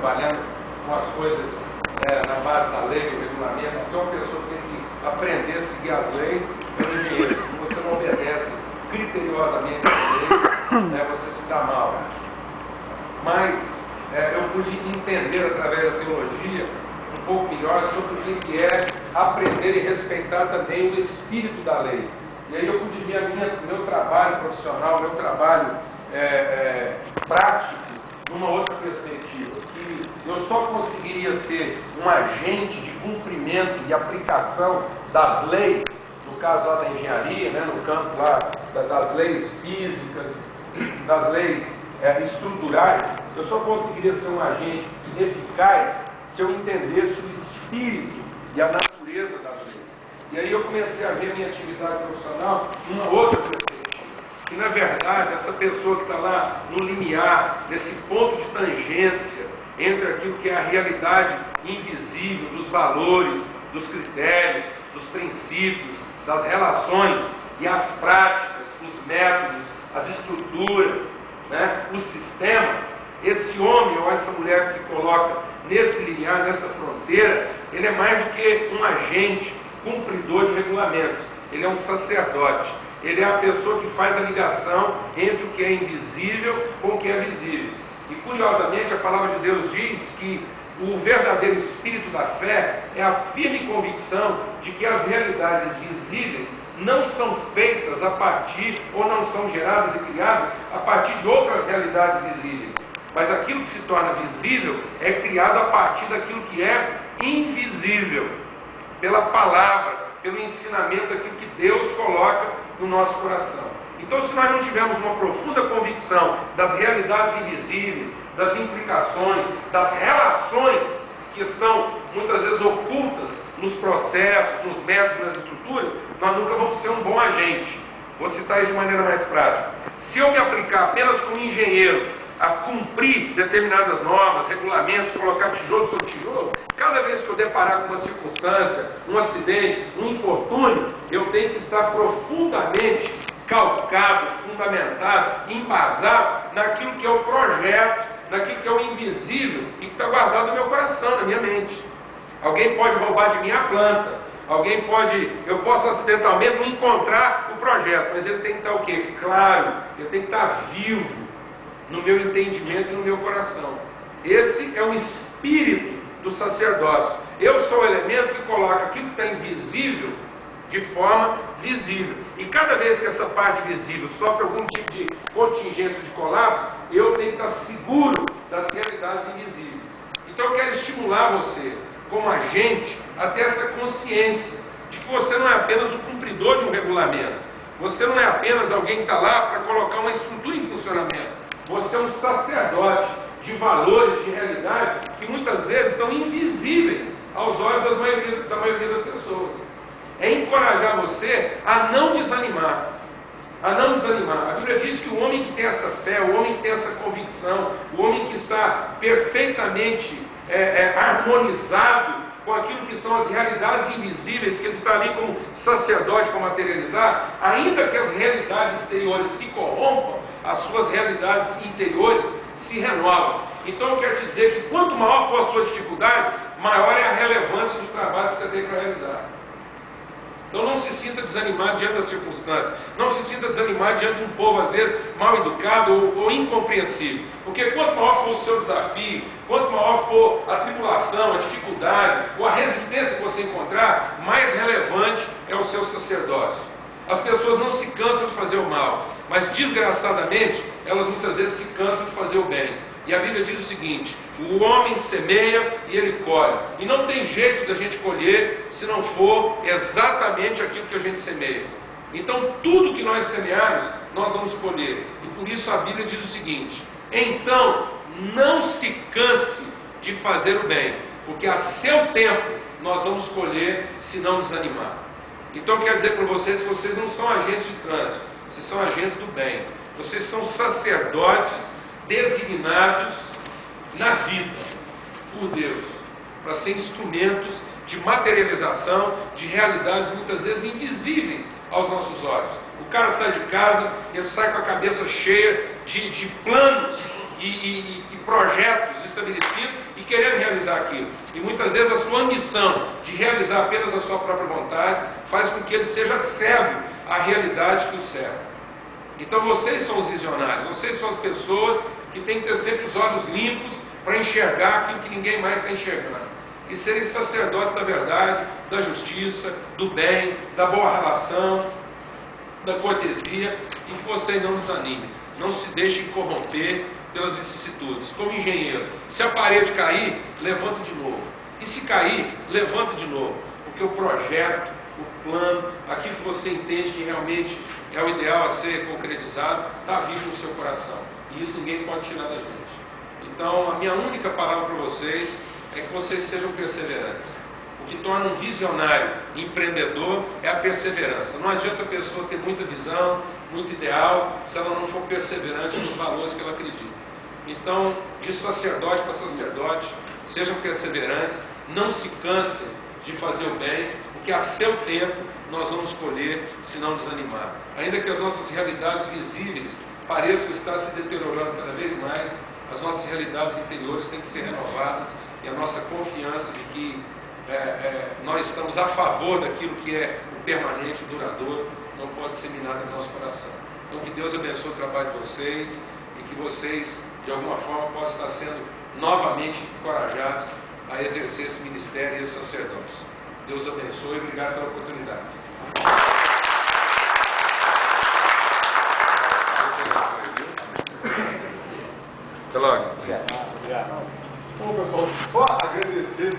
trabalhando com as coisas na base da lei, do regulamento. Então a pessoa tem que aprender a seguir as leis pelo engenheiro. Se você não obedece criteriosamente a lei, você se dá mal. Mas eu pude entender através da teologia um pouco melhor sobre o que é aprender e respeitar também o espírito da lei. E aí eu pude ver meu trabalho profissional, meu trabalho prático, numa outra perspectiva. Que eu só conseguiria ser um agente de cumprimento e aplicação das leis, no caso lá da engenharia, no campo lá das leis físicas, das leis estruturais, eu só conseguiria ser um agente eficaz se eu entendesse o espírito e a natureza das leis. E aí eu comecei a ver minha atividade profissional numa outra perspectiva. Que na verdade essa pessoa que está lá no limiar, nesse ponto de tangência entre aquilo que é a realidade invisível, dos valores, dos critérios, dos princípios, das relações e as práticas, os métodos, as estruturas, o sistema, esse homem ou essa mulher que se coloca nesse limiar, nessa fronteira, ele é mais do que um agente cumpridor de regulamentos. Ele é um sacerdote. Ele é a pessoa que faz a ligação entre o que é invisível com o que é visível. E curiosamente a palavra de Deus diz que o verdadeiro espírito da fé é a firme convicção de que as realidades visíveis não são feitas a partir, ou não são geradas e criadas a partir de outras realidades visíveis. Mas aquilo que se torna visível é criado a partir daquilo que é invisível, pela palavra, pelo ensinamento daquilo que Deus coloca no nosso coração. Então, se nós não tivermos uma profunda convicção das realidades invisíveis, das implicações, das relações que estão muitas vezes ocultas nos processos, nos métodos, nas estruturas, nós nunca vamos ser um bom agente. Vou citar isso de maneira mais prática. Se eu me aplicar apenas como engenheiro a cumprir determinadas normas, regulamentos, colocar tijolo sobre tijolo, cada vez que eu deparar com uma circunstância, um acidente, um infortúnio, eu tenho que estar profundamente calcado, fundamentado, embasado naquilo que é o projeto, naquilo que é o invisível e que está guardado no meu coração, na minha mente. Alguém pode roubar de mim a planta, eu posso acidentalmente não encontrar o projeto, mas ele tem que estar o quê? Claro, ele tem que estar vivo no meu entendimento e no meu coração. Esse é o espírito do sacerdócio. Eu sou o elemento que coloca aquilo que está invisível de forma visível. E cada vez que essa parte visível sofre algum tipo de contingência de colapso, eu tenho que estar seguro das realidades invisíveis. Então eu quero estimular você, como agente, a ter essa consciência de que você não é apenas o cumpridor de um regulamento. Você não é apenas alguém que está lá para colocar uma estrutura em funcionamento. Você é um sacerdote de valores, de realidade, que muitas vezes são invisíveis aos olhos da maioria das pessoas. É encorajar você a não desanimar. A Bíblia diz que o homem que tem essa fé, o homem que tem essa convicção, o homem que está perfeitamente harmonizado com aquilo que são as realidades invisíveis, que ele está ali como sacerdote para materializar, ainda que as realidades exteriores se corrompam, as suas realidades interiores se renovam. Então eu quero dizer que quanto maior for a sua dificuldade, maior é a relevância do trabalho que você tem para realizar. Então não se sinta desanimado diante das circunstâncias. Não se sinta desanimado diante de um povo, às vezes, mal educado ou incompreensível. Porque quanto maior for o seu desafio, quanto maior for a tribulação, a dificuldade, ou a resistência que você encontrar, mais relevante é o seu sacerdócio. As pessoas não se cansam de fazer o mal, mas desgraçadamente, elas muitas vezes se cansam de fazer o bem. E a Bíblia diz o seguinte: o homem semeia e ele colhe. E não tem jeito da gente colher se não for exatamente aquilo que a gente semeia. Então, tudo que nós semearmos, nós vamos colher. E por isso a Bíblia diz o seguinte: então, não se canse de fazer o bem, porque a seu tempo nós vamos colher se não desanimar. Então, eu quero dizer para vocês que vocês não são agentes de trânsito, vocês são agentes do bem. Vocês são sacerdotes designados na vida por Deus, para ser instrumentos de materialização de realidades muitas vezes invisíveis aos nossos olhos. O cara sai de casa, ele sai com a cabeça cheia de planos e projetos estabelecidos e querendo realizar aquilo. E muitas vezes a sua ambição de realizar apenas a sua própria vontade faz com que ele seja cego à realidade que o cerca. Então vocês são os visionários, vocês são as pessoas que têm que ter sempre os olhos limpos para enxergar aquilo que ninguém mais está enxergando. E serem sacerdotes da verdade, da justiça, do bem, da boa relação, da cortesia, e que vocês não desanimem, não se deixem corromper pelas vicissitudes. Como engenheiro, se a parede cair, levanta de novo. E se cair, levanta de novo. Porque o projeto, o plano, aquilo que você entende que realmente é o ideal a ser concretizado, está vivo no seu coração. E isso ninguém pode tirar da gente. Então, a minha única palavra para vocês é que vocês sejam perseverantes. O que torna um visionário empreendedor é a perseverança. Não adianta a pessoa ter muita visão, muito ideal, se ela não for perseverante nos valores que ela acredita. Então, de sacerdote para sacerdote, sejam perseverantes, não se cansem de fazer o bem, porque a seu tempo nós vamos colher se não desanimar. Ainda que as nossas realidades visíveis pareçam estar se deteriorando cada vez mais, as nossas realidades interiores têm que ser renovadas e a nossa confiança de que nós estamos a favor daquilo que é o permanente, o duradouro, não pode ser minado no nosso coração. Então que Deus abençoe o trabalho de vocês e que vocês, de alguma forma, possam estar sendo novamente encorajados a exercer esse ministério e esse sacerdócio. Deus abençoe e obrigado pela oportunidade. Até logo. Obrigado. Bom, pessoal, só agradecer